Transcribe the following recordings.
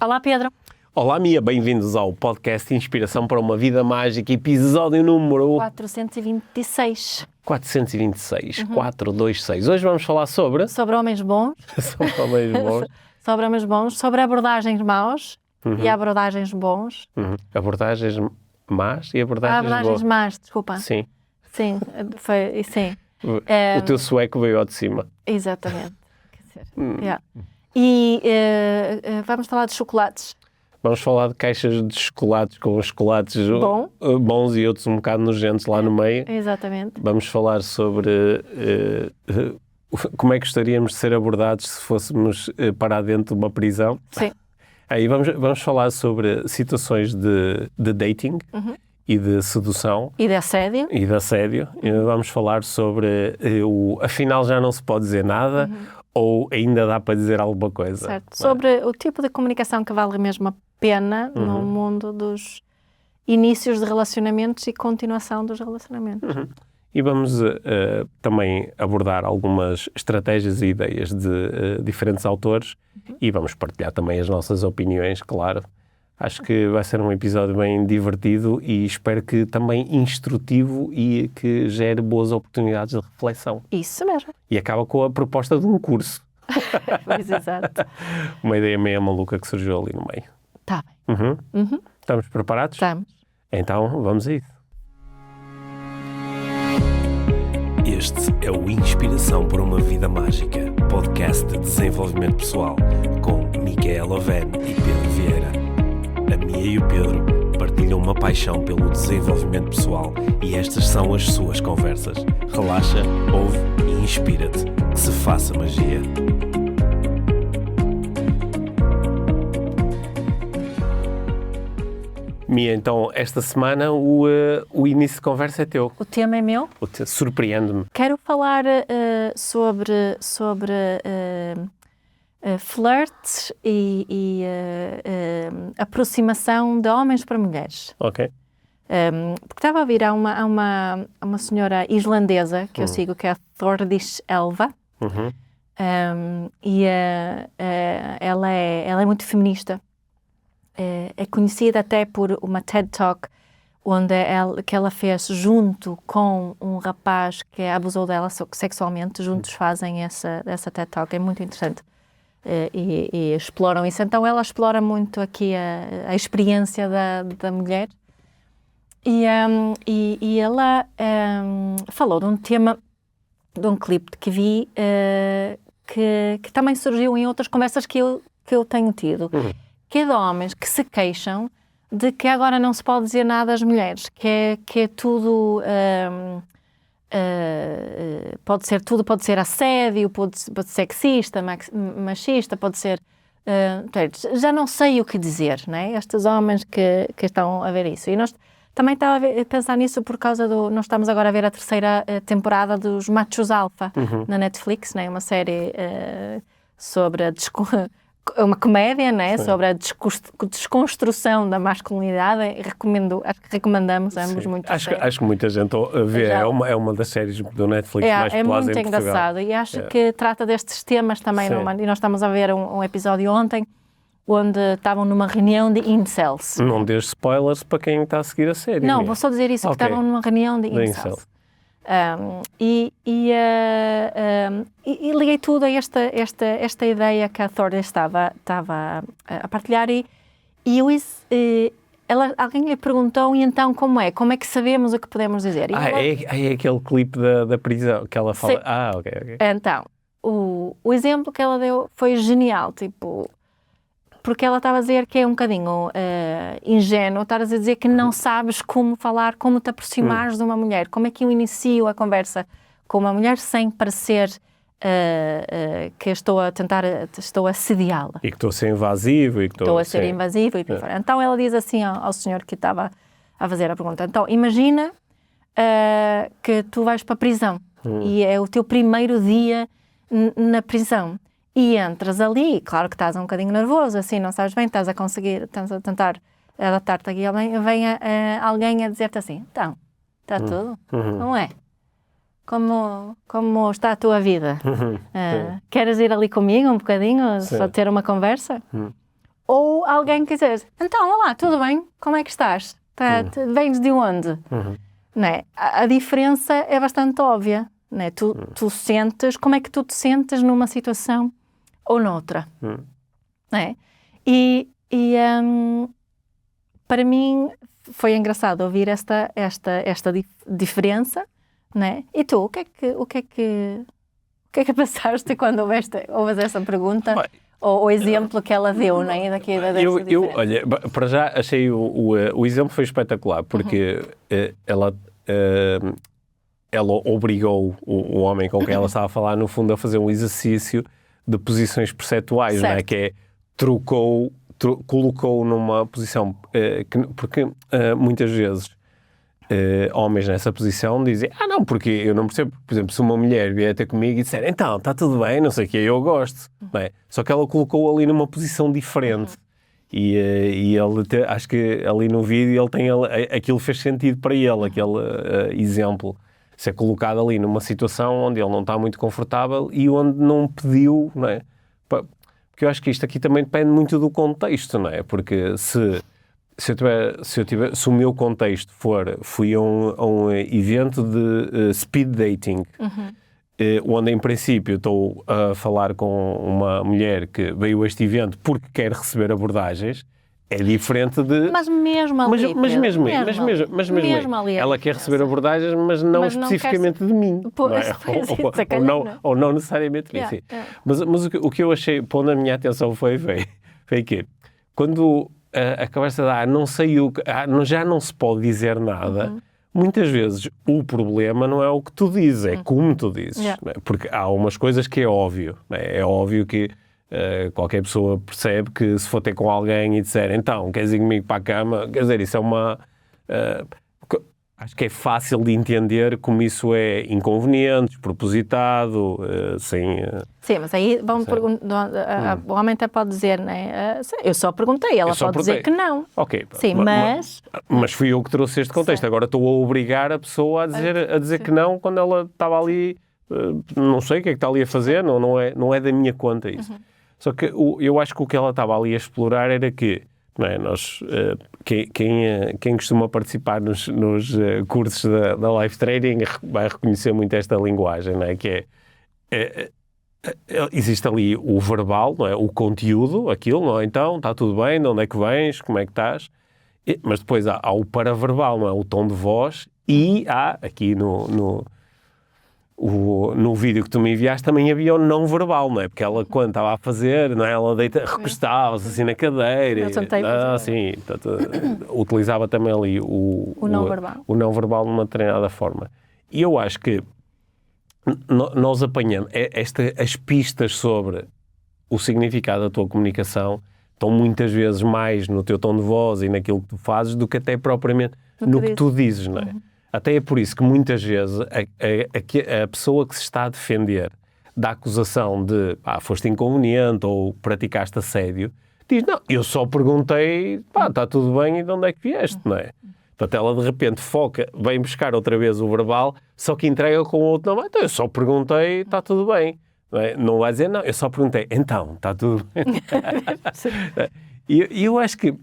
Olá, Pedro. Olá, Mia, bem-vindos ao podcast Inspiração para uma Vida Mágica, episódio número 426. 426, 426. Hoje vamos falar sobre... Sobre homens bons. sobre homens bons. Sobre homens bons, sobre abordagens maus e abordagens bons. Abordagens más e abordagens boas. Abordagens más, desculpa. Sim. Sim, foi, sim. O teu sueco veio ao de cima. Exatamente. Quer dizer, yeah. E vamos falar de chocolates. Vamos falar de caixas de chocolates com chocolates bons e outros um bocado nojentos lá no meio. Exatamente. Vamos falar sobre como é que gostaríamos de ser abordados se fôssemos parar dentro de uma prisão. Sim. Aí vamos falar sobre situações de dating e de sedução. E de assédio. E de assédio. Vamos falar sobre afinal já não se pode dizer nada ou ainda dá para dizer alguma coisa. Certo. Sobre o tipo de comunicação que vale mesmo a pena no mundo dos inícios de relacionamentos e continuação dos relacionamentos. E vamos também abordar algumas estratégias e ideias de diferentes autores e vamos partilhar também as nossas opiniões, claro. Acho que vai ser um episódio bem divertido e espero que também instrutivo e que gere boas oportunidades de reflexão. Isso mesmo. E acaba com a proposta de um curso. Pois, exato. Uma ideia meio maluca que surgiu ali no meio. Está bem. Estamos preparados? Estamos. Então, vamos a isso. Este é o Inspiração para uma Vida Mágica, podcast de desenvolvimento pessoal, com Micaela Oven e Pedro Vieira. A Mia e o Pedro partilham uma paixão pelo desenvolvimento pessoal e estas são as suas conversas. Relaxa, ouve e inspira-te. Que se faça magia. Mia, então, esta semana o início de conversa é teu. O tema é meu. Surpreende-me. Quero falar sobre flirts e aproximação de homens para mulheres. Ok. Porque estava a ouvir, há uma senhora islandesa que eu sigo, que é a Thordis Elva, e ela é muito feminista. É conhecida até por uma TED Talk que ela fez junto com um rapaz que abusou dela sexualmente. Juntos fazem essa TED Talk, é muito interessante. E exploram isso. Então ela explora muito aqui a experiência da mulher. E ela falou de um tema, de um clipe que vi, que também surgiu em outras conversas que eu tenho tido. Que é de homens que se queixam de que agora não se pode dizer nada às mulheres, que é tudo, pode ser assédio, pode ser sexista, machista, pode ser, já não sei o que dizer, não é? Estes homens que estão a ver isso. E nós também estava a pensar nisso por causa nós estamos agora a ver a terceira temporada dos Machos Alfa na Netflix, não é? Uma série sobre uma comédia, não é? Sobre a desconstrução da masculinidade. Acho que recomendamos ambos muito. Acho que muita gente vê, é uma das séries do Netflix mais populares em Portugal. É muito engraçado e acho que trata destes temas também. E nós estamos a ver um episódio ontem onde estavam numa reunião de incels. Não dês spoilers para quem está a seguir a série. Não, vou só dizer isso, que estavam numa reunião de incels. E liguei tudo a esta ideia que a Thor estava a partilhar alguém lhe perguntou, e então como é que sabemos o que podemos dizer? É aquele clipe da prisão que ela fala. Sim. Ok. Então, o exemplo que ela deu foi genial, porque ela estava a dizer que é um bocadinho ingênuo estar a dizer que não sabes como falar, como te aproximares de uma mulher, como é que eu inicio a conversa com uma mulher sem parecer que estou a assediá-la. E que estou a ser invasivo. Estou a ser invasivo e por fora. Então ela diz assim ao senhor que estava a fazer a pergunta, então imagina que tu vais para a prisão e é o teu primeiro dia na prisão. E entras ali, claro que estás um bocadinho nervoso, assim, não sabes bem, estás a tentar adaptar-te aqui, vem alguém a dizer-te assim, então, está tudo, não é? Como está a tua vida? Queres ir ali comigo um bocadinho, só ter uma conversa? Ou alguém que diz, então, olá, tudo bem? Como é que estás? Vens de onde? Não é? A diferença é bastante óbvia. Não é? Tu sentes, como é que tu te sentes numa situação ou noutra? Não é? E para mim foi engraçado ouvir esta diferença, não é? E tu, o que é que passaste quando ouves essa pergunta? Ou o exemplo que ela deu, não é? Olha, para já achei o exemplo foi espetacular, porque ela obrigou o homem com quem ela estava a falar, no fundo, a fazer um exercício de posições perceptuais, não é? Que é, colocou numa posição, porque muitas vezes homens nessa posição dizem, não, porque eu não percebo, por exemplo, se uma mulher vier ter comigo e disser, então, está tudo bem, não sei o que, eu gosto, não é? Só que ela colocou ali numa posição diferente. E ele, acho que ali no vídeo, aquilo fez sentido para ele, aquele exemplo. Ser colocado ali numa situação onde ele não está muito confortável e onde não pediu, não é? Porque eu acho que isto aqui também depende muito do contexto, não é? Porque se o meu contexto fui a um evento de speed dating, onde em princípio estou a falar com uma mulher que veio a este evento porque quer receber abordagens, é diferente de... Mas mesmo ali, mesmo ali, ela quer receber abordagens, mas não especificamente de mim. Ou não necessariamente de mim, sim. Mas o que eu achei, pondo a minha atenção foi que quando a conversa dá, não sei já não se pode dizer nada, muitas vezes o problema não é o que tu dizes, é como tu dizes. Não é? Porque há umas coisas que é óbvio. Não é? É óbvio que qualquer pessoa percebe que se for ter com alguém e disser, então, queres ir comigo para a cama? Quer dizer, isso é uma... acho que é fácil de entender como isso é inconveniente, despropositado, sem... Sim, mas aí o homem até pode dizer, não é? Eu só perguntei, ela pode dizer que não. Ok. Sim, mas fui eu que trouxe este contexto. Sim. Agora estou a obrigar a pessoa a dizer que não quando ela estava ali, não sei o que é que está ali a fazer, não é da minha conta isso. Só que eu acho que o que ela estava ali a explorar era que, não é, quem costuma participar nos cursos da Life Trading vai reconhecer muito esta linguagem, não é? Que existe ali o verbal, não é? O conteúdo, aquilo, não é? Então, está tudo bem, de onde é que vens, como é que estás? Mas depois há o paraverbal, não é? O tom de voz, e há, aqui no vídeo que tu me enviaste, também havia o não verbal, não é? Porque ela, quando estava a fazer, não é? Ela recostava-se assim na cadeira. Assim, utilizava também ali o não verbal de uma determinada forma. E eu acho que nós apanhamos as pistas sobre o significado da tua comunicação estão muitas vezes mais no teu tom de voz e naquilo que tu fazes do que até propriamente no que tu dizes, não é? Até é por isso que muitas vezes a pessoa que se está a defender da acusação de foste inconveniente ou praticaste assédio, diz, não, eu só perguntei, está tudo bem e de onde é que vieste, não é? Portanto, ela de repente vem buscar outra vez o verbal, só que entrega com o outro, não, então eu só perguntei, está tudo bem. Não vai dizer, não, eu só perguntei, então, está tudo bem. E eu acho que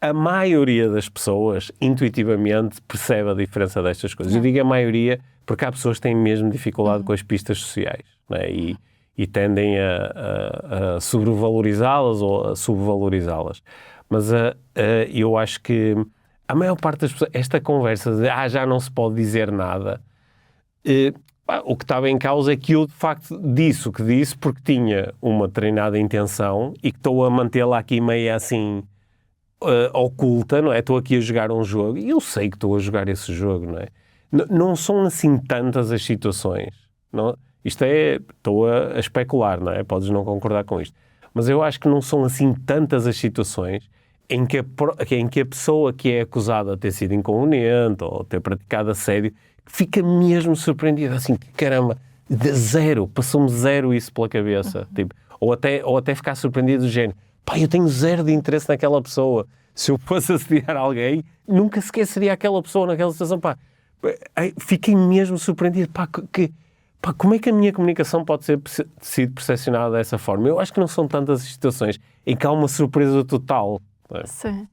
a maioria das pessoas, intuitivamente, percebe a diferença destas coisas. Eu digo a maioria porque há pessoas que têm mesmo dificuldade com as pistas sociais, não é? E tendem a sobrevalorizá-las ou a subvalorizá-las. Mas eu acho que a maior parte das pessoas, esta conversa de já não se pode dizer nada, o que estava em causa é que eu, de facto, disse o que disse porque tinha uma determinada intenção e que estou a mantê-la aqui meio assim... oculta, não é? Estou aqui a jogar um jogo e eu sei que estou a jogar esse jogo, não é? Não são assim tantas as situações, não? Estou a especular, não é? Podes não concordar com isto, mas eu acho que não são assim tantas as situações em que a pessoa que é acusada de ter sido inconveniente ou ter praticado assédio fica mesmo surpreendida, assim, caramba, passou-me zero isso pela cabeça, tipo, ou até ficar surpreendido do género, eu tenho zero de interesse naquela pessoa. Se eu fosse assediar alguém, nunca sequer seria aquela pessoa naquela situação. Fiquei mesmo surpreendido. Pá, como é que a minha comunicação pode ter sido percepcionada dessa forma? Eu acho que não são tantas as situações em que há uma surpresa total. Sim.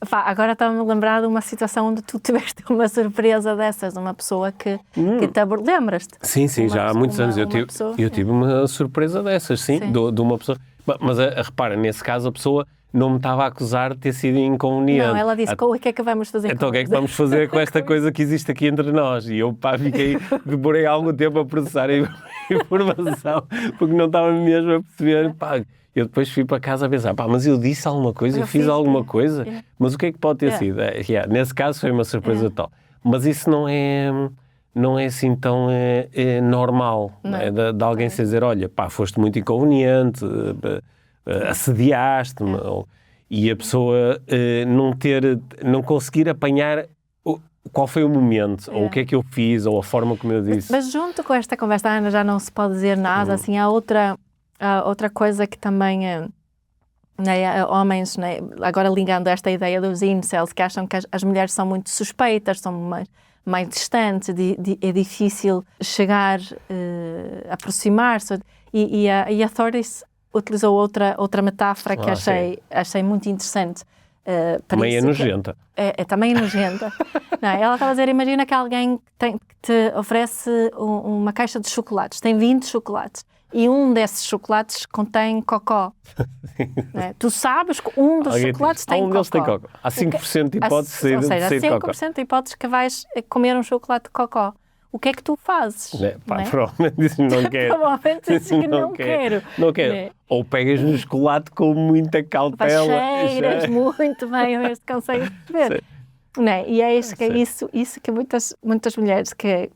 Pá, agora estava-me a lembrar de uma situação onde tu tiveste uma surpresa dessas, de uma pessoa que te lembras-te? Sim, já há muitos anos eu tive uma surpresa dessas, sim. De uma pessoa. Mas repara, nesse caso a pessoa não me estava a acusar de ter sido inconveniente. Não, ela disse, o que é que vamos fazer então o que é que vamos fazer com esta coisa que existe aqui entre nós? E eu, demorei algum tempo a processar a informação, porque não estava mesmo a perceber, eu depois fui para casa a pensar, mas eu disse alguma coisa, eu fiz alguma coisa, mas o que é que pode ter sido? Nesse caso foi uma surpresa total. Mas isso não é assim tão normal, de alguém se dizer, olha, foste muito inconveniente, assediaste-me, e a pessoa não conseguir apanhar qual foi o momento, ou o que é que eu fiz, ou a forma como eu disse. Mas junto com esta conversa, Ana, já não se pode dizer nada, assim, há outra coisa que também, homens, agora ligando esta ideia dos incels, que acham que as mulheres são muito suspeitas, são mais distantes, é difícil chegar, aproximar-se, e a Thordis utilizou outra metáfora que achei muito interessante. Meia nojenta. Também nojenta. Ela estava a dizer, imagina que alguém que te oferece uma caixa de chocolates, tem 20 chocolates, e um desses chocolates contém cocó. Tu sabes que um dos chocolates tem cocó. Deles tem cocó. Há 5% de hipótese de ou seja, sair de cocó. 5% de hipótese que vais comer um chocolate de cocó. O que é que tu fazes? Provavelmente dizes não quero. Provavelmente dizes que não quero. Não quero. Ou pegas no chocolate com muita cautela. Cheiras muito bem, a ver se consegues perceber. E é isso que muitas mulheres que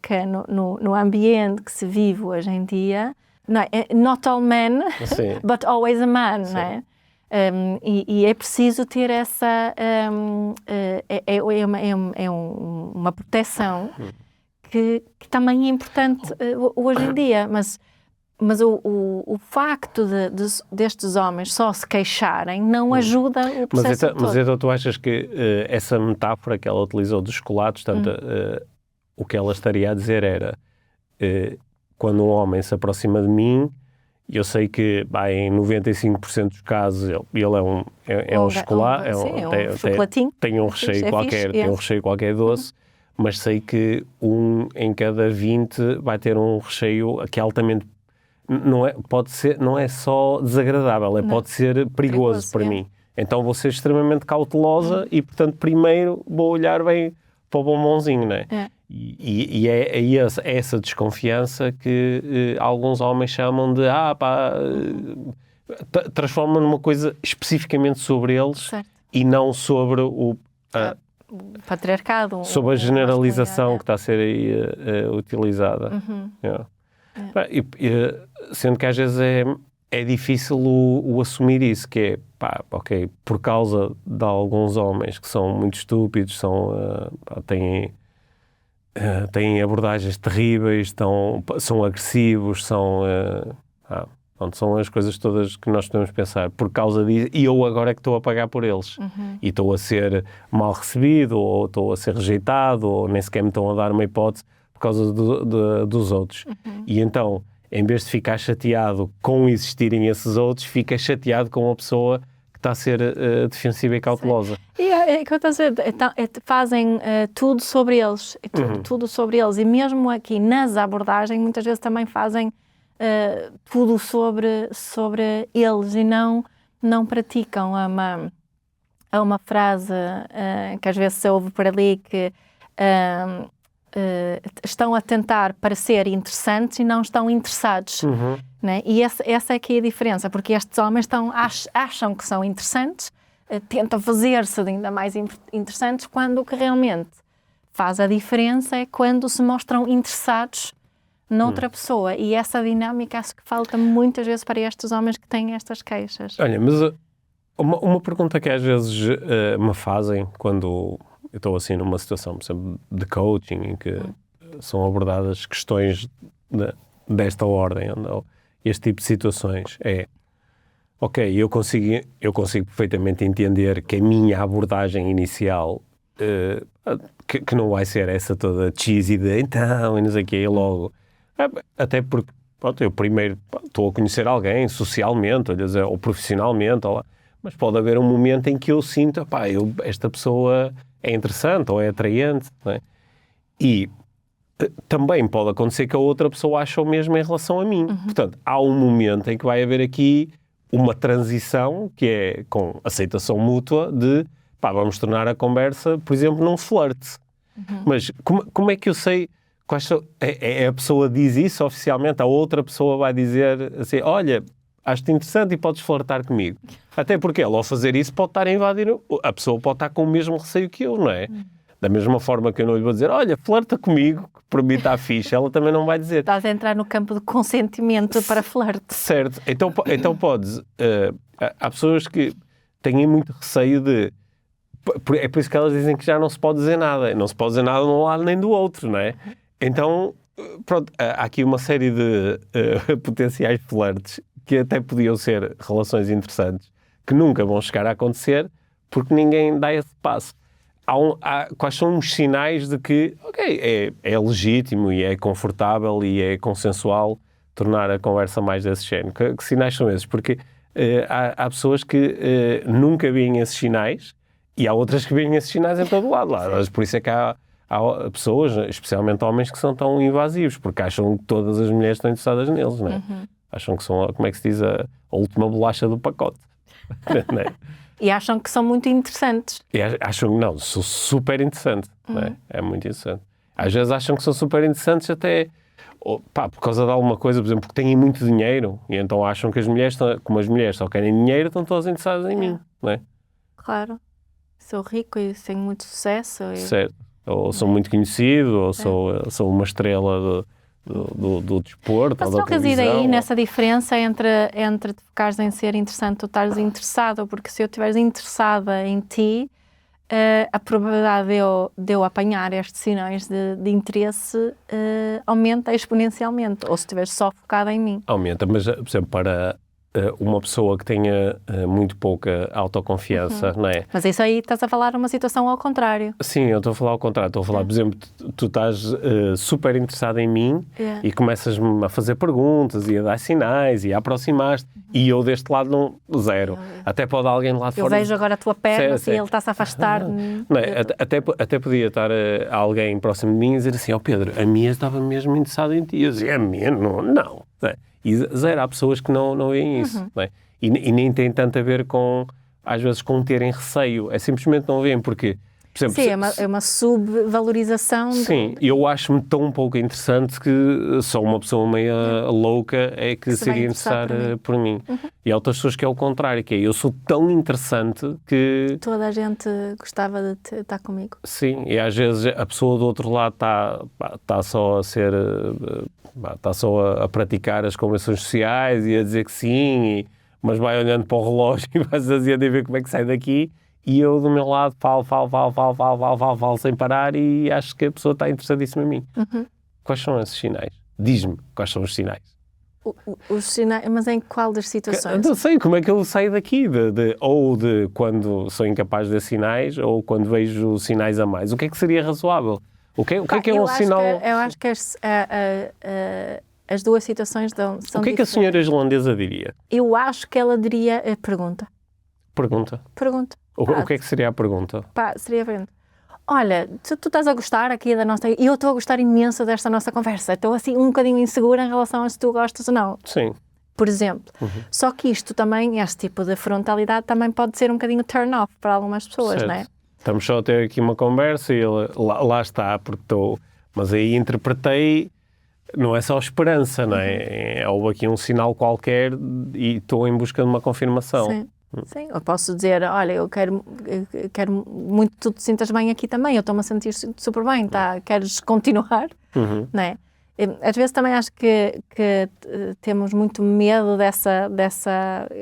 no ambiente que se vive hoje em dia, not all men, but always a man, e é preciso ter essa uma proteção que também é importante hoje em dia, mas o facto destes homens só se queixarem não ajuda o processo todo. Mas então tu achas que essa metáfora que ela utilizou dos chocolates, o que ela estaria a dizer era quando um homem se aproxima de mim, eu sei que em 95% dos casos ele é um chocolate, chocolatinho, tem um recheio qualquer, tem um recheio qualquer doce, mas sei que um em cada 20 vai ter um recheio que é altamente, não é só desagradável, pode ser perigoso para mim. Então vou ser extremamente cautelosa e, portanto, primeiro vou olhar bem para o bombonzinho, E é essa desconfiança que alguns homens chamam de transforma numa coisa especificamente sobre eles e não sobre o patriarcado, sobre a generalização que está a ser aí utilizada. Sendo que às vezes é difícil o assumir isso, que é, por causa de alguns homens que são muito estúpidos, têm abordagens terríveis, são agressivos, são as coisas todas que nós podemos pensar. Por causa disso, e eu agora é que estou a pagar por eles. E estou a ser mal recebido, ou estou a ser rejeitado, ou nem sequer me estão a dar uma hipótese por causa dos outros. E então, em vez de ficar chateado com existirem esses outros, fica chateado com a pessoa que está a ser defensiva e cautelosa. E é que eu estou a dizer, fazem tudo sobre eles, tudo sobre eles, e mesmo aqui nas abordagens muitas vezes também fazem tudo sobre eles e não praticam. Há uma frase que às vezes se ouve por ali que estão a tentar parecer interessantes e não estão interessados. E essa é que é a diferença, porque estes homens acham que são interessantes, tentam fazer-se ainda mais interessantes, quando o que realmente faz a diferença é quando se mostram interessados noutra pessoa. E essa dinâmica acho que falta muitas vezes para estes homens que têm estas queixas. Olha, mas uma pergunta que às vezes me fazem quando eu estou assim numa situação, por exemplo, de coaching, em que são abordadas questões desta ordem, este tipo de situações, eu consigo perfeitamente entender que a minha abordagem inicial, que não vai ser essa toda cheesy de então, e não sei o quê, logo, Até porque, pronto, eu primeiro estou a conhecer alguém socialmente, ou profissionalmente, mas pode haver um momento em que eu sinto, esta pessoa é interessante ou é atraente, não é? E também pode acontecer que a outra pessoa ache o mesmo em relação a mim. Portanto, há um momento em que vai haver aqui uma transição, que é com aceitação mútua de, vamos tornar a conversa, por exemplo, num flerte. Mas como é que eu sei... a pessoa diz isso oficialmente, a outra pessoa vai dizer assim, olha, acho-te interessante e podes flertar comigo. Até porque ela, ao fazer isso, pode estar a invadir... A pessoa pode estar com o mesmo receio que eu, não é? Da mesma forma que eu não lhe vou dizer, olha, flerta comigo, que para mim está fixe, ela também não vai dizer. Estás a entrar no campo de consentimento para flerte. Certo. Então podes... há pessoas que têm muito receio de... É por isso que elas dizem que já não se pode dizer nada. Não se pode dizer nada de um lado nem do outro, não é? Então, pronto, há aqui uma série de potenciais flertes que até podiam ser relações interessantes, que nunca vão chegar a acontecer, porque ninguém dá esse passo. Quais são os sinais de que, é legítimo e é confortável e é consensual tornar a conversa mais desse género? Que sinais são esses? Porque há pessoas que nunca veem esses sinais e há outras que veem esses sinais em todo lado. Por isso é que há pessoas, especialmente homens, que são tão invasivos, porque acham que todas as mulheres estão interessadas neles, não é? Acham que são, como é que se diz, a última bolacha do pacote. Não é? E acham que são muito interessantes. E acham que não, sou super interessante. Não é? É muito interessante. Às vezes acham que são super interessantes até por causa de alguma coisa, por exemplo, porque têm muito dinheiro e então acham que as mulheres, como as mulheres só querem dinheiro, estão todas interessadas em mim. Não é? Claro. Sou rico e tenho muito sucesso. Certo. Ou sou muito conhecido, ou sou uma estrela do desporto. Mas ou da não reside televisão. aí nessa diferença entre te focares em ser interessante ou estares interessado, porque se eu estiver interessada em ti, a probabilidade de eu apanhar estes sinais de interesse aumenta exponencialmente, ou se estiveres só focada em mim. Aumenta, mas, por exemplo, para uma pessoa que tenha muito pouca autoconfiança, não é? Mas isso aí estás a falar uma situação ao contrário. Sim, eu estou a falar ao contrário. Estou a falar, por exemplo, tu estás super interessado em mim e começas-me a fazer perguntas e a dar sinais e a aproximar-te e eu deste lado zero. Até pode alguém lá de fora... Eu vejo agora a tua perna e ele está-se a afastar. Não é? Até podia estar alguém próximo de mim e dizer assim, Pedro, a minha estava mesmo interessada em ti. Eu dizia, a minha? Não. Não é? E zero, há pessoas que não veem isso. Não é? E nem tem tanto a ver com, às vezes, com terem receio. É simplesmente não veem, porque... Por exemplo, sim, é uma subvalorização. Sim, eu acho-me tão pouco interessante que só uma pessoa meio louca é que se iria interessar por mim. E há outras pessoas que é o contrário, que é eu sou tão interessante que... Toda a gente gostava de estar comigo. Sim, e às vezes a pessoa do outro lado está só a ser... Está só a praticar as convenções sociais e a dizer que sim, mas vai olhando para o relógio e vai fazendo a ver como é que sai daqui. E eu, do meu lado, falo sem parar e acho que a pessoa está interessadíssima em mim. Quais são esses sinais? Diz-me quais são os sinais. Os sinais, mas em qual das situações? Não sei, como é que eu saio daqui? Ou de quando sou incapaz de sinais, ou quando vejo sinais a mais. O que é que seria razoável? O que é um sinal... Eu acho que as duas situações são diferentes. O que é que a senhora islandesa diria? Eu acho que ela diria pergunta. Pergunta. O que é que seria a pergunta? Seria a pergunta. Olha, tu estás a gostar aqui da nossa... E eu estou a gostar imenso desta nossa conversa. Estou assim um bocadinho insegura em relação a se tu gostas ou não. Sim. Por exemplo. Só que isto também, este tipo de frontalidade também pode ser um bocadinho turn off para algumas pessoas, certo. não é? Estamos só a ter aqui uma conversa e ele lá está, porque estou... Mas aí interpretei... Não é só esperança, não é? Houve aqui um sinal qualquer e estou em busca de uma confirmação. Sim. Sim, eu posso dizer, olha, eu quero muito que tu te sintas bem aqui também, eu estou-me a sentir super bem, tá? Queres continuar? Não é? Às vezes também acho que temos muito medo dessa,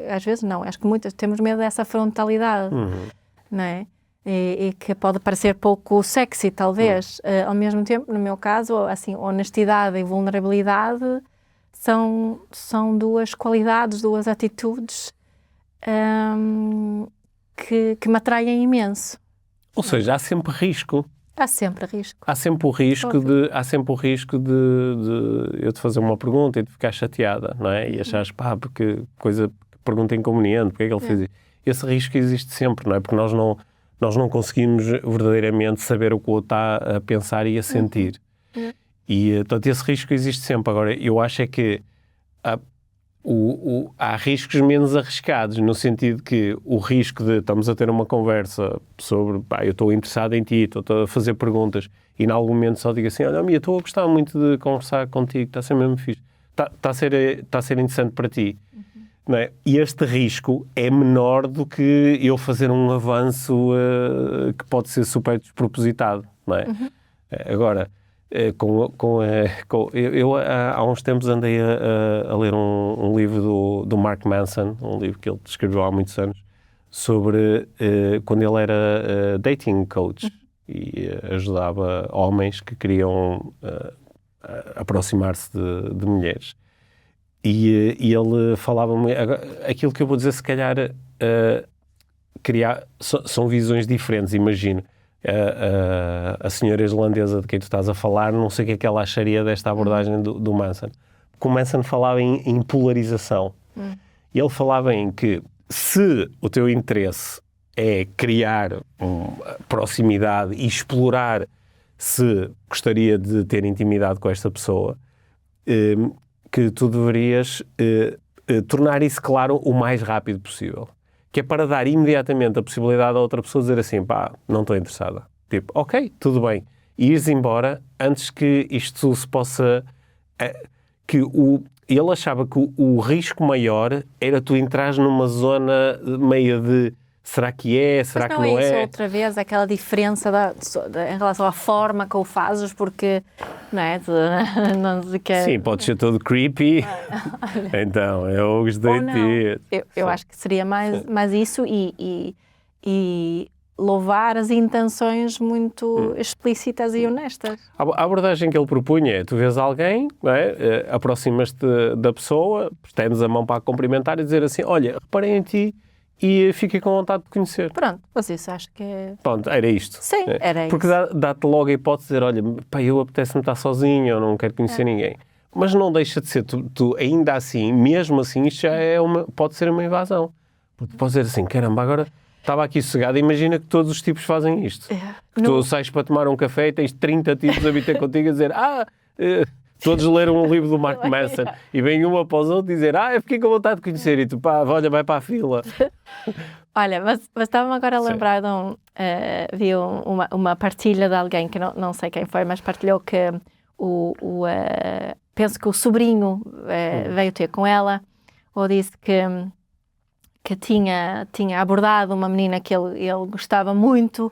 às vezes não, acho que muitas temos medo dessa frontalidade, não é? E que pode parecer pouco sexy, talvez. Ao mesmo tempo, no meu caso, assim, honestidade e vulnerabilidade são duas qualidades, duas atitudes que me atraem imenso. Ou seja, há sempre risco. Há sempre risco. Há sempre o risco de eu te fazer uma pergunta e de ficar chateada, não é? E achares, porque pergunta inconveniente, porque é que ele fez isso? Esse risco existe sempre, não é? Porque nós não conseguimos verdadeiramente saber o que o outro está a pensar e a sentir. E, portanto, esse risco existe sempre. Agora, eu acho é que há riscos menos arriscados, no sentido que o risco de estamos a ter uma conversa sobre, eu estou interessado em ti, estou a fazer perguntas, e em algum momento só digo assim, olha, Mia, estou a gostar muito de conversar contigo, está a ser mesmo fixe, está a ser interessante para ti. Não é? E este risco é menor do que eu fazer um avanço que pode ser super despropositado, não é? Agora, eu há uns tempos andei a ler um livro do Mark Manson, um livro que ele escreveu há muitos anos, sobre quando ele era dating coach e ajudava homens que queriam aproximar-se de mulheres. E ele falava aquilo que eu vou dizer, se calhar são visões diferentes, imagino. A senhora islandesa de quem tu estás a falar, não sei o que ela acharia desta abordagem do Manson. Porque o Manson falava em polarização. E ele falava em que se o teu interesse é criar proximidade e explorar se gostaria de ter intimidade com esta pessoa, que tu deverias tornar isso claro o mais rápido possível. Que é para dar imediatamente a possibilidade a outra pessoa dizer assim, não estou interessada. Tipo, ok, tudo bem. E ires embora antes que isto se possa... Ele achava que o risco maior era tu entrares numa zona meio de será que é, será que não é? Mas não é isso outra vez, aquela diferença em relação à forma que o fazes, porque, não é? Sim, pode ser todo creepy. Então, eu gostei de ti. Eu acho que seria mais isso e louvar as intenções muito explícitas e honestas. A abordagem que ele propunha é, tu vês alguém, não é? Aproximas-te da pessoa, estendes a mão para a cumprimentar e dizer assim, olha, reparei em ti, e fiquei com vontade de conhecer. Pronto, mas isso acho que é... Pronto, era isto. Sim, era porque isso. Porque dá-te logo a hipótese de dizer, olha, eu apetece-me estar sozinho, eu não quero conhecer ninguém. Mas não deixa de ser, tu ainda assim, mesmo assim, isto já pode ser uma invasão. Porque podes dizer assim, caramba, agora estava aqui sossegado, imagina que todos os tipos fazem isto. Que tu sais para tomar um café e tens 30 tipos a vir contigo a dizer, todos leram um livro do Mark Manson e vem um após o outro dizer, eu fiquei com vontade de conhecer e tu, olha, vai para a fila. Olha, mas estava-me agora a lembrar de vi uma partilha de alguém que não sei quem foi, mas partilhou que penso que o sobrinho veio ter com ela, ou disse que tinha abordado uma menina que ele gostava muito,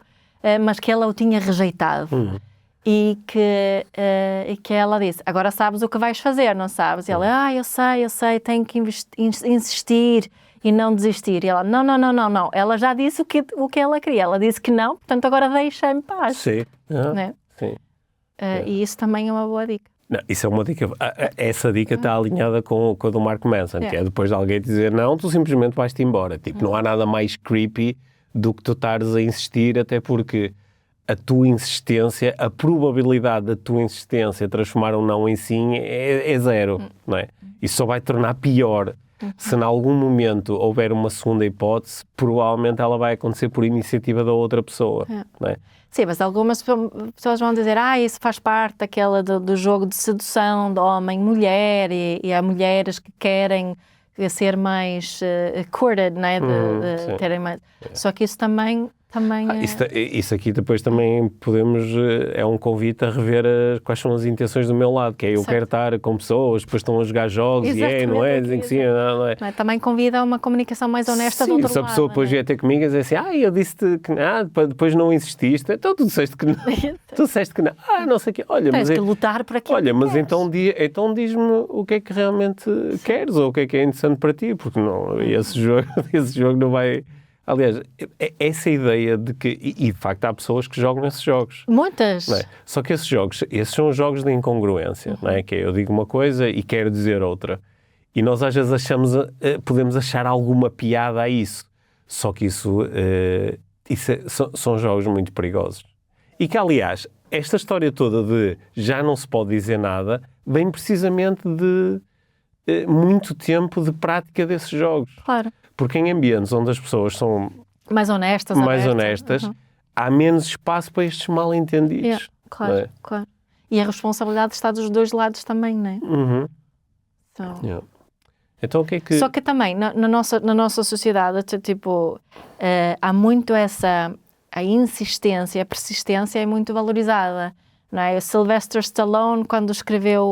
mas que ela o tinha rejeitado. E que ela disse, agora sabes o que vais fazer, não sabes? E ela, eu sei, tenho que insistir e não desistir. E ela, não. Ela já disse o que ela queria. Ela disse que não, portanto agora deixa-me em paz. Sim. Né? Sim. E isso também é uma boa dica. Não, isso é uma dica. Essa dica está alinhada com a do Mark Manson, que é depois de alguém dizer não, tu simplesmente vais-te embora. Tipo, não há nada mais creepy do que tu estares a insistir, até porque a tua insistência, a probabilidade da tua insistência transformar um não em sim é zero, não é? Isso só vai tornar pior. Se em algum momento houver uma segunda hipótese, provavelmente ela vai acontecer por iniciativa da outra pessoa, não é? Sim, mas algumas pessoas vão dizer, isso faz parte daquela do jogo de sedução de homem-mulher e há mulheres que querem ser mais courted, né? de terem mais... Só que isso também Isso aqui depois também podemos, é um convite a rever quais são as intenções do meu lado, que é eu quero estar com pessoas, depois estão a jogar jogos e não é, dizem que sim, não é. Também convida a uma comunicação mais honesta do outro lado. Se a pessoa depois vier ter comigo e dizer assim, eu disse-te que não, depois não insististe, então tu disseste que não, não sei o quê, olha, tens que lutar por aquilo. Olha, mas então diz-me o que é que realmente queres ou o que é interessante para ti, porque não, esse jogo não vai... Aliás, essa ideia de que... E de facto há pessoas que jogam esses jogos. Muitas. Não é? Só que esses são jogos de incongruência, não é? Que é, eu digo uma coisa e quero dizer outra. E nós às vezes podemos achar alguma piada a isso. Só que são jogos muito perigosos. E que, aliás, esta história toda de já não se pode dizer nada vem precisamente de muito tempo de prática desses jogos. Claro. Porque em ambientes onde as pessoas são mais honestas, há menos espaço para estes mal-entendidos. Claro, claro. E a responsabilidade está dos dois lados também, não é? Então o que é que... Só que também, na nossa sociedade, tipo, há muito a insistência, a persistência é muito valorizada, não é? O Sylvester Stallone, quando escreveu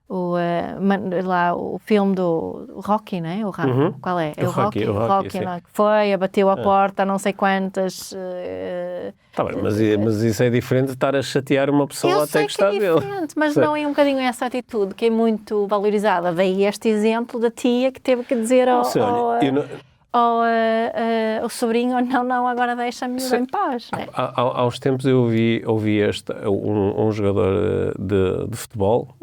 o filme do Rocky, não é? O Rocky, qual é? É o Rocky, não é? Que foi, abateu a porta, não sei quantas... Tá bem, mas isso é diferente de estar a chatear uma pessoa até gostar dele. É diferente, mas não é um bocadinho essa atitude que é muito valorizada. Daí este exemplo da tia que teve que dizer ao sobrinho, não, agora deixa-me em paz. Né? Há uns tempos eu ouvi um jogador de futebol,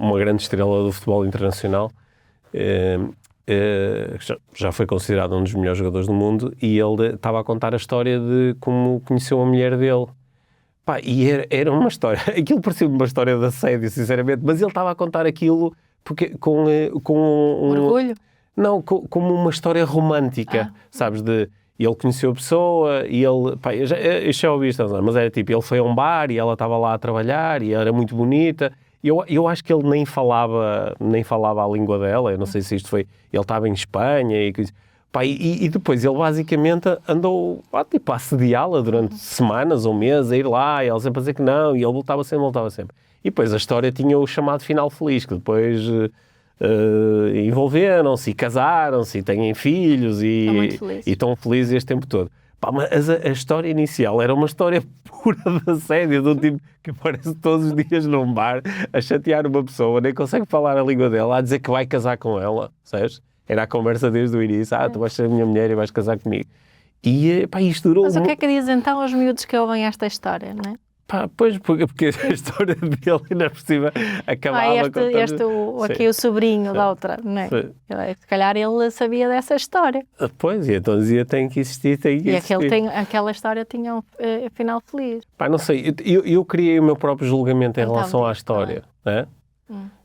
uma grande estrela do futebol internacional, já foi considerado um dos melhores jogadores do mundo, e ele estava a contar a história de como conheceu a mulher dele. Pá, e era uma história, aquilo parecia uma história de assédio, sinceramente, mas ele estava a contar aquilo porque, com orgulho? Não, como uma história romântica, sabes, ele conheceu a pessoa e ele, pá, eu já ouvi isto, mas era tipo, ele foi a um bar e ela estava lá a trabalhar e era muito bonita. Eu acho que ele nem falava a língua dela, eu não sei se isto foi, ele estava em Espanha e depois ele basicamente andou tipo, a assediá-la durante semanas ou meses, a ir lá, e ela sempre a dizer que não, e ele voltava sempre. E depois a história tinha o chamado final feliz, que depois envolveram-se e casaram-se e têm filhos e estão felizes este tempo todo. Pá, mas a história inicial era uma história pura de assédio, de um tipo que aparece todos os dias num bar a chatear uma pessoa, nem consegue falar a língua dela, a dizer que vai casar com ela, sabes? Era a conversa desde o início, tu vais ser a minha mulher e vais casar comigo. E pá, isto durou... Mas o que é que diz então aos miúdos que ouvem esta história, não é? Pá, pois, porque a história dele ainda por cima acabava aqui o sobrinho da outra, não é? Se calhar ele sabia dessa história. Pois, e então dizia tem que existir. Aquela história tinha um final feliz. Pá, não sei, eu criei o meu próprio julgamento em relação à história, né?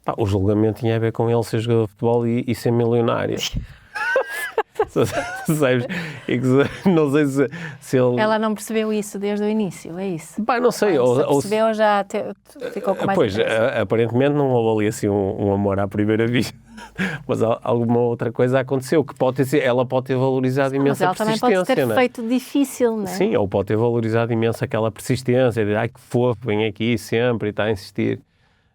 Pá, o julgamento tinha a ver com ele ser jogador de futebol e ser milionário. Sabes? Não sei se ele... Ela não percebeu isso desde o início, é isso? Pá, não sei. Percebeu, já ficou com mais... Pois, aparentemente não houve ali assim um amor à primeira vista, mas alguma outra coisa aconteceu, que ela pode ter valorizado imenso a persistência. Mas ela também pode ter feito difícil, não é? Sim, ou pode ter valorizado imenso aquela persistência, de que fofo, vem aqui sempre e está a insistir.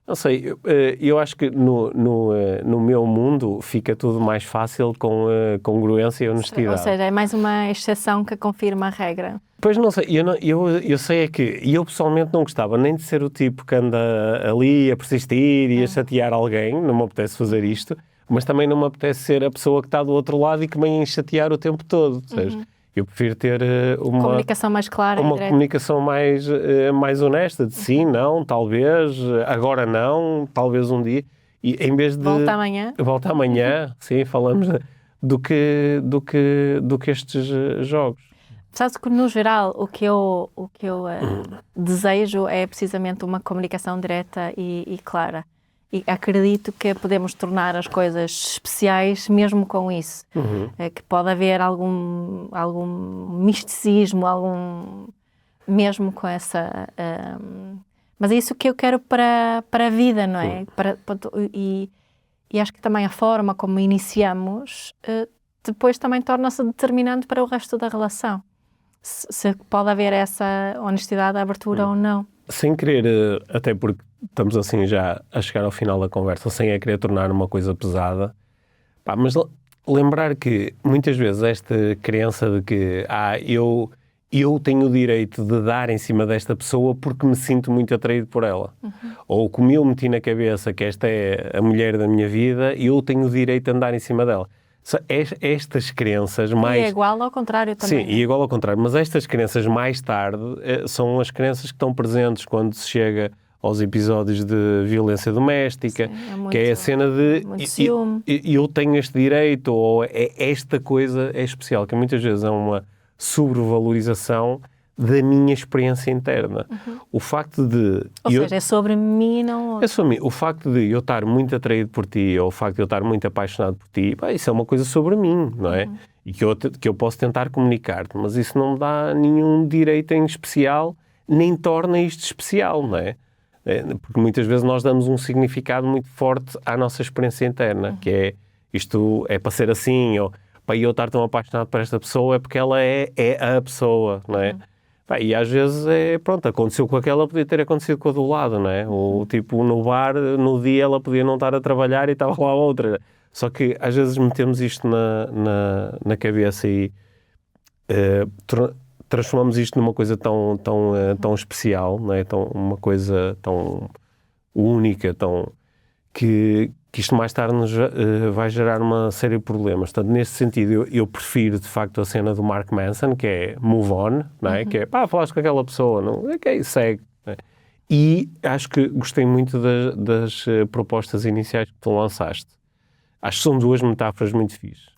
Não sei, eu acho que no meu mundo fica tudo mais fácil com congruência e honestidade. Ou seja, é mais uma exceção que confirma a regra. Pois não sei, eu sei é que eu pessoalmente não gostava nem de ser o tipo que anda ali a persistir e a chatear alguém, não me apetece fazer isto, mas também não me apetece ser a pessoa que está do outro lado e que vem chatear o tempo todo, seja, eu prefiro ter uma comunicação mais clara, uma comunicação mais honesta, de sim, não, talvez, agora não, talvez um dia, e em vez de... Volta amanhã, sim, falamos do que estes jogos. Sabes que, no geral, o que eu desejo é precisamente uma comunicação direta e clara. E acredito que podemos tornar as coisas especiais mesmo com isso. Que pode haver algum misticismo, mesmo com essa... mas é isso que eu quero para a vida, não é? E acho que também a forma como iniciamos depois também torna-se determinante para o resto da relação. Se pode haver essa honestidade, abertura ou não. Sem querer, até porque estamos assim já a chegar ao final da conversa, sem a querer tornar uma coisa pesada, mas lembrar que muitas vezes esta crença de que eu tenho o direito de dar em cima desta pessoa porque me sinto muito atraído por ela. Ou como eu meti na cabeça que esta é a mulher da minha vida, eu tenho o direito de andar em cima dela. Estas crenças mais... E é igual ao contrário também. Sim, e igual ao contrário, mas estas crenças mais tarde são as crenças que estão presentes quando se chega aos episódios de violência doméstica, sim, que é a cena de eu tenho este direito, ou esta coisa é especial, que muitas vezes é uma sobrevalorização da minha experiência interna. O facto de... Ou seja, é sobre mim, não... É sobre mim. O facto de eu estar muito atraído por ti, ou o facto de eu estar muito apaixonado por ti, isso é uma coisa sobre mim, não é? E que eu posso tentar comunicar-te, mas isso não me dá nenhum direito em especial, nem torna isto especial, não é? Porque muitas vezes nós damos um significado muito forte à nossa experiência interna, que é, isto é para ser assim, ou para eu estar tão apaixonado por esta pessoa é porque ela é a pessoa, não é? E às vezes aconteceu com aquela, podia ter acontecido com a do lado, não é? Ou tipo, no bar, no dia ela podia não estar a trabalhar e estava lá outra. Só que às vezes metemos isto na cabeça e transformamos isto numa coisa tão especial, não é? Uma coisa tão única, que isto mais tarde nos vai gerar uma série de problemas. Portanto, nesse sentido, eu prefiro, de facto, a cena do Mark Manson, que é move on, não é? Que é, falaste com aquela pessoa, não? Ok, segue. Não é? E acho que gostei muito das propostas iniciais que tu lançaste. Acho que são duas metáforas muito fixes.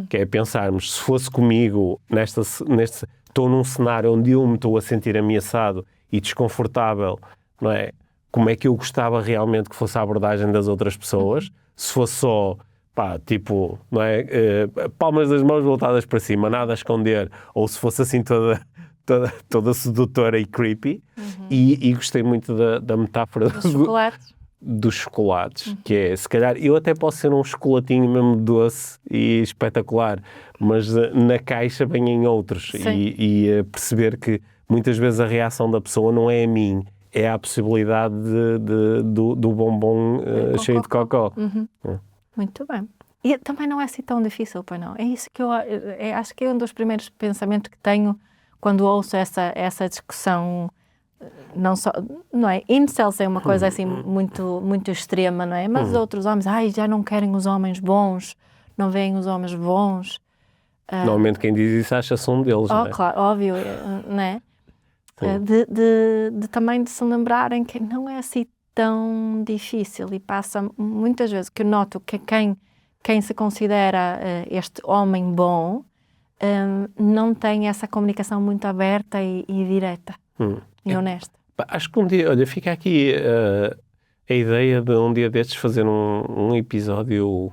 Que é pensarmos, se fosse comigo, estou num cenário onde eu me estou a sentir ameaçado e desconfortável, não é? Como é que eu gostava realmente que fosse a abordagem das outras pessoas, se fosse só, não é? Palmas das mãos voltadas para cima, nada a esconder, ou se fosse assim toda sedutora e creepy. E gostei muito da metáfora dos chocolates, que é, se calhar, eu até posso ser um chocolatinho mesmo doce e espetacular, mas na caixa vêm outros. E perceber que muitas vezes a reação da pessoa não é a mim, é a possibilidade do bombom cheio de cocó. Muito bem. E também não é assim tão difícil, pois não? É isso que eu acho que é um dos primeiros pensamentos que tenho quando ouço essa discussão. Não é? Incels é uma coisa assim muito extrema, não é? Mas outros homens, já não querem os homens bons, não veem os homens bons. Normalmente quem diz isso acha-se um deles, não é? Claro, óbvio, não é? Também de se lembrarem que não é assim tão difícil e passa muitas vezes que eu noto que quem se considera este homem bom não tem essa comunicação muito aberta e direta e honesta. Acho que um dia, olha, fica aqui a ideia de um dia destes fazer um episódio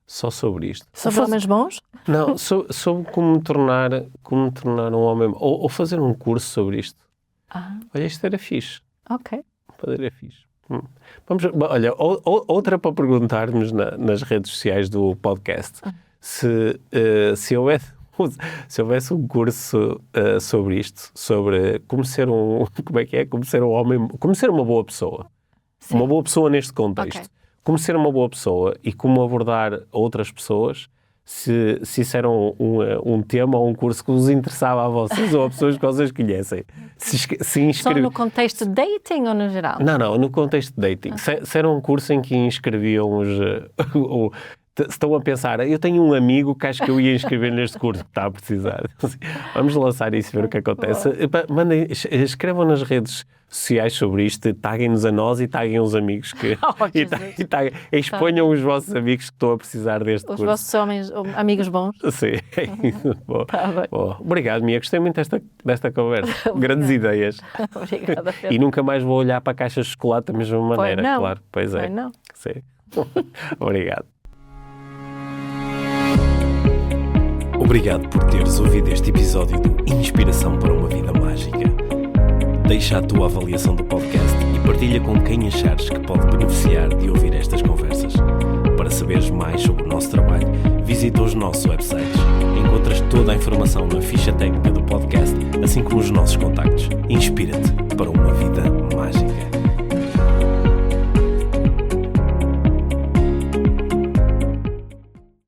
só sobre isto. Sobre homens bons? Não, sobre como me tornar um homem bom. Ou fazer um curso sobre isto. Olha, isto era fixe. Ok. Era fixe. Vamos, olha, outra para perguntarmos nas redes sociais do podcast. Se houvesse um curso sobre isto, sobre como ser um homem, como ser uma boa pessoa. Sim. Uma boa pessoa neste contexto. Okay. Como ser uma boa pessoa e como abordar outras pessoas, se isso era um tema ou um curso que vos interessava a vocês ou a pessoas que vocês conhecem. Só no contexto de dating ou no geral? Não, no contexto de dating. Okay. Se era um curso em que inscreviam estão a pensar, eu tenho um amigo que acho que eu ia inscrever neste curso que está a precisar. Vamos lançar isso e ver o que acontece. Escrevam nas redes sociais sobre isto, taguem-nos a nós e taguem os amigos que exponham os vossos amigos que estão a precisar deste curso. Os vossos amigos bons. Sim, é isso. Bom, obrigado, Mia, gostei muito desta conversa. Grandes ideias. Obrigada, Pedro. E nunca mais vou olhar para caixas de chocolate da mesma maneira, não. Claro. Pois é. Não. Sim. Obrigado. Obrigado por teres ouvido este episódio do Inspiração para uma Vida Mágica. Deixa a tua avaliação do podcast e partilha com quem achares que pode beneficiar de ouvir estas conversas. Para saberes mais sobre o nosso trabalho, visita os nossos websites. Encontras toda a informação na ficha técnica do podcast, assim como os nossos contactos. Inspira-te para uma vida mágica.